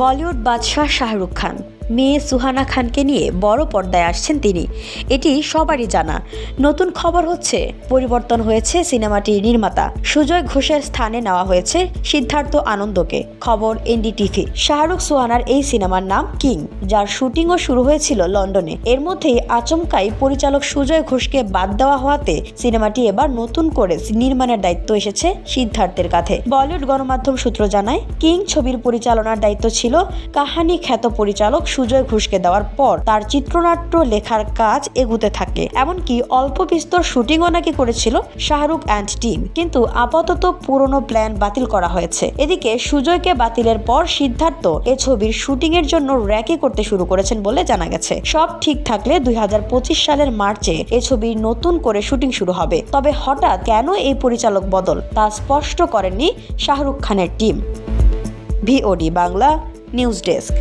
বলিউড বাদশাহ শাহরুখ খান মেয়ে সুহানা খানকে নিয়ে বড় পর্দায় আসছেন তিনি। এটি সবারই জানা। নতুন খবর হচ্ছে পরিবর্তন হয়েছে সিনেমাটির নির্মাতা সুজয় ঘোষের স্থানে নেওয়া হয়েছে সিদ্ধার্থ আনন্দকে। খবর এনডিটিভি। শাহরুখ সুহানার এই সিনেমার নাম কিং, যার শুটিংও শুরু হয়েছিল লন্ডনে। এর মধ্যেই আচমকাই পরিচালক সুজয় ঘোষকে বাদ দেওয়া হওয়াতে সিনেমাটি এবার নতুন করে নির্মাণের দায়িত্ব এসেছে সিদ্ধার্থের কাঁধে। বলিউড গণমাধ্যম সূত্র জানায়, কিং ছবির পরিচালনার দায়িত্ব ছিল কাহানি খ্যাত পরিচালক সুজয় ঘোষকে দেওয়ার পর তার চিত্রনাট্য লেখার কাজ এগুতে থাকে। এমনকি অল্প বিস্তর শুটিংও নাকি করেছিল শাহরুখ অ্যান্ড টিম, কিন্তু আপাতত পুরনো প্ল্যান বাতিল করা হয়েছে। এদিকে সুজয়কে বাতিলের পর সিদ্ধার্থ এ ছবির শুটিং এর জন্য র্যাকি করতে শুরু করেছেন বলে জানা গেছে। সব ঠিক থাকলে 2025 সালের মার্চে এ ছবির নতুন করে শুটিং শুরু হবে। তবে হঠাৎ কেন এই পরিচালক বদল তা স্পষ্ট করেননি শাহরুখ খানের team. VOD Bangla news desk.